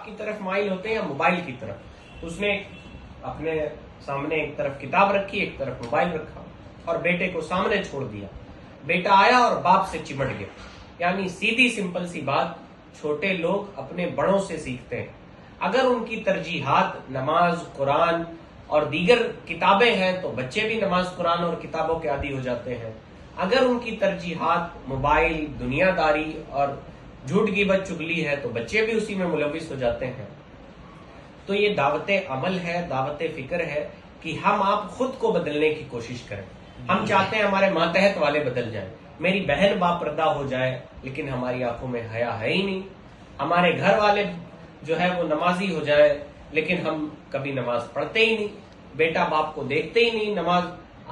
کی طرف مائل ہوتے ہیں یا موبائل کی طرف. اس نے اپنے سامنے ایک طرف کتاب رکھی، ایک طرف موبائل رکھا اور بیٹے کو سامنے چھوڑ دیا. بیٹا آیا اور باپ سے چمٹ گیا. یعنی سیدھی سمپل سی بات، چھوٹے لوگ اپنے بڑوں سے سیکھتے ہیں. اگر ان کی ترجیحات نماز، قرآن اور دیگر کتابیں ہیں تو بچے بھی نماز، قرآن اور کتابوں کے عادی ہو جاتے ہیں. اگر ان کی ترجیحات موبائل، دنیا داری اور جھوٹ غیبت چگلی ہے تو بچے بھی اسی میں ملوث ہو جاتے ہیں. تو یہ دعوت عمل ہے، دعوت فکر ہے کہ ہم آپ خود کو بدلنے کی کوشش کریں. ہم چاہتے ہیں ہمارے ماتحت والے بدل جائیں، میری بہن باپردہ ہو جائے، لیکن ہماری آنکھوں میں حیا ہے ہی نہیں. ہمارے گھر والے جو ہے وہ نمازی ہو جائے لیکن ہم کبھی نماز پڑھتے ہی نہیں. بیٹا باپ کو دیکھتے ہی نہیں نماز.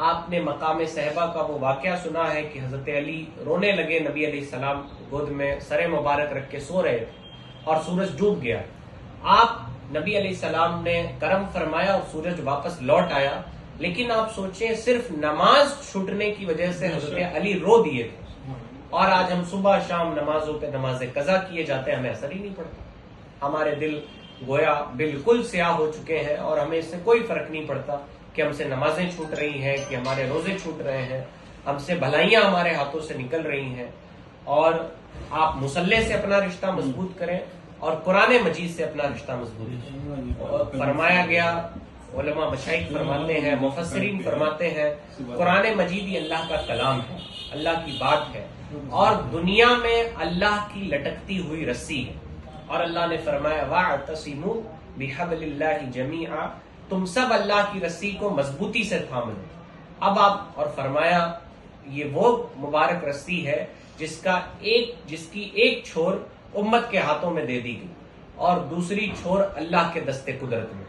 آپ نے مقام صحبہ کا وہ واقعہ سنا ہے کہ حضرت علی رونے لگے، نبی علیہ السلام گود میں سر مبارک رکھ کے سو رہے اور سورج ڈوب گیا. آپ نبی علیہ السلام نے کرم فرمایا اور سورج واپس لوٹ آیا. لیکن آپ سوچیں صرف نماز چھوٹنے کی وجہ سے حضرت علی رو دیے تھے، اور آج ہم صبح شام نمازوں پہ نماز قضا کیے جاتے ہیں، ہمیں اثر ہی نہیں پڑتا. ہمارے دل گویا بالکل سیاہ ہو چکے ہیں اور ہمیں اس سے کوئی فرق نہیں پڑتا کہ ہم سے نمازیں چھوٹ رہی ہیں، کہ ہمارے روزے چھوٹ رہے ہیں، ہم سے بھلائیاں ہمارے ہاتھوں سے نکل رہی ہیں. اور آپ مصلی سے اپنا رشتہ مضبوط کریں اور قرآن مجید سے اپنا رشتہ مضبوط کریں. فرمایا گیا، علماء مشائخ فرماتے ہیں، مفسرین فرماتے ہیں، قرآن مجید یہ اللہ کا کلام ہے، اللہ کی بات ہے، اور دنیا میں اللہ کی لٹکتی ہوئی رسی ہے. اور اللہ نے فرمایا وَاعْتَصِمُوا بِحَبْلِ اللَّهِ جَمِيعًا، تم سب اللہ کی رسی کو مضبوطی سے تھام لو. اب آپ، اور فرمایا یہ وہ مبارک رسی ہے جس کی ایک چھور امت کے ہاتھوں میں دے دی گئی اور دوسری چھور اللہ کے دستے قدرت میں.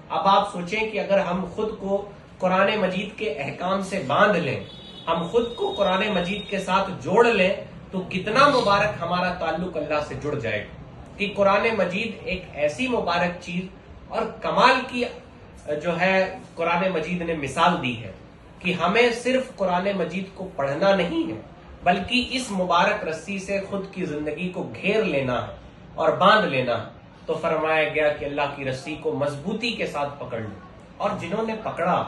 اب آپ سوچیں کہ اگر ہم خود کو قرآن مجید کے احکام سے باندھ لیں، ہم خود کو قرآن مجید کے ساتھ جوڑ لیں تو کتنا مبارک ہمارا تعلق اللہ سے جڑ جائے گا. کہ قرآن مجید ایک ایسی مبارک چیز اور کمال کی جو ہے قرآن مجید نے مثال دی ہے کہ ہمیں صرف قرآن مجید کو پڑھنا نہیں ہے بلکہ اس مبارک رسی سے خود کی زندگی کو گھیر لینا ہے اور باندھ لینا ہے. تو فرمایا گیا کہ اللہ کی رسی کو مضبوطی کے ساتھ پکڑ لو، اور جنہوں نے پکڑا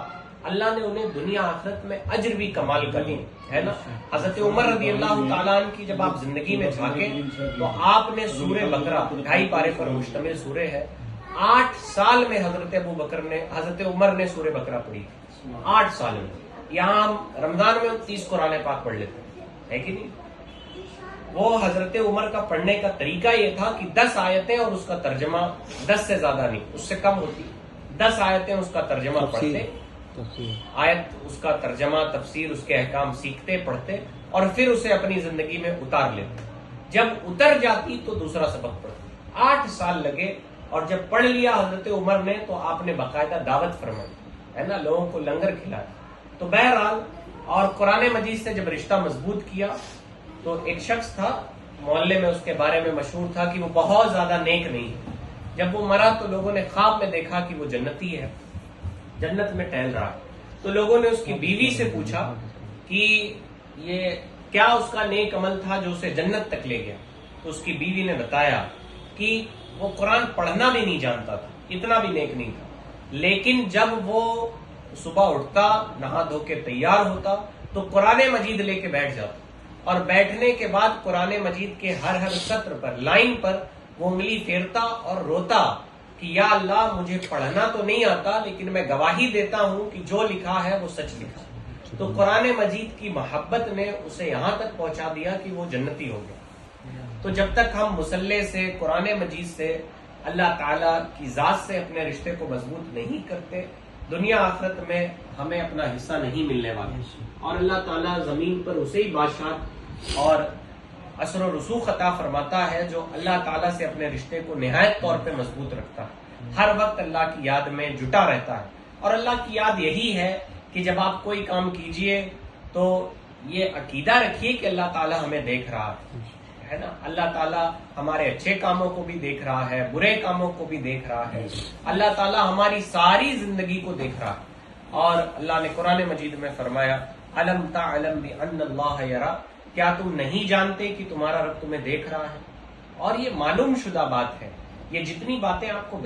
اللہ نے انہیں دنیا آخرت میں اجر بھی کمال کا دی ہے نا. حضرت عمر رضی اللہ تعالیٰ عنہ کی جب آپ زندگی میں جھانکیں تو آپ نے سورہ بقرہ 2.5 پارے پر مشتمل سورہ ہے، 8 سال میں حضرت عمر نے سورہ بقرہ پڑھی. 8 سال میں. یہاں ہم رمضان میں 30 قرآن پاک پڑھ لیتے ہیں، ہے کہ نہیں؟ وہ حضرت عمر کا پڑھنے کا طریقہ یہ تھا کہ 10 آیتیں اور اس کا ترجمہ، 10 سے زیادہ نہیں، اس سے کم ہوتی، 10 آیتیں اس کا ترجمہ پڑھتے، آیت اس کا ترجمہ، تفسیر، اس کے احکام سیکھتے، پڑھتے اور پھر اسے اپنی زندگی میں اتار لیتے. جب اتر جاتی تو دوسرا سبق پڑھتے. 8 سال لگے، اور جب پڑھ لیا حضرت عمر نے تو آپ نے باقاعدہ دعوت فرمائی ہے نا، لوگوں کو لنگر کھلایا. تو بہرحال، اور قرآن مجید سے جب رشتہ مضبوط کیا تو ایک شخص تھا محلے میں، اس کے بارے میں مشہور تھا کہ وہ بہت زیادہ نیک نہیں ہے. جب وہ مرا تو لوگوں نے خواب میں دیکھا کہ وہ جنتی ہے، جنت میں ٹہل رہا. تو لوگوں نے اس کی بیوی سے پوچھا کہ یہ کیا اس کا نیک عمل تھا جو اسے جنت تک لے گیا. تو اس کی بیوی نے بتایا کہ وہ قرآن پڑھنا بھی نہیں جانتا تھا، اتنا بھی نیک نہیں تھا، لیکن جب وہ صبح اٹھتا، نہا دھو کے تیار ہوتا تو قرآن مجید لے کے بیٹھ جاتا، اور بیٹھنے کے بعد قرآن مجید کے ہر سطر پر، لائن پر وہ انگلی پھیرتا اور روتا کہ یا اللہ مجھے پڑھنا تو نہیں آتا لیکن میں گواہی دیتا ہوں کہ جو لکھا ہے وہ سچ لکھا. تو قرآن مجید کی محبت نے اسے یہاں تک پہنچا دیا کہ وہ جنتی ہو گیا. تو جب تک ہم مصلی سے، قرآن مجید سے، اللہ تعالیٰ کی ذات سے اپنے رشتے کو مضبوط نہیں کرتے، دنیا آخرت میں ہمیں اپنا حصہ نہیں ملنے والا. اور اللہ تعالیٰ زمین پر اسے ہی بادشاہ اور اثر و رسوخ عطا فرماتا ہے جو اللہ تعالیٰ سے اپنے رشتے کو نہایت طور پہ مضبوط رکھتا ہے، ہر وقت اللہ کی یاد میں جٹا رہتا ہے. اور اللہ کی یاد یہی ہے کہ جب آپ کوئی کام کیجئے تو یہ عقیدہ رکھیے کہ اللہ تعالیٰ ہمیں دیکھ رہا ہے نا. اللہ تعالیٰ ہمارے اچھے کاموں کو بھی دیکھ رہا ہے، برے کاموں کو بھی دیکھ رہا ہے. اللہ تعالیٰ ہماری ساری زندگی کو دیکھ رہا ہے. اور اللہ نے قرآن مجید میں فرمایا الم تعلم بان اللہ یرا، کیا تم نہیں جانتے کہ تمہارا رب تمہیں دیکھ رہا ہے. اور یہ معلوم شدہ بات ہے یہ جتنی باتیں آپ کو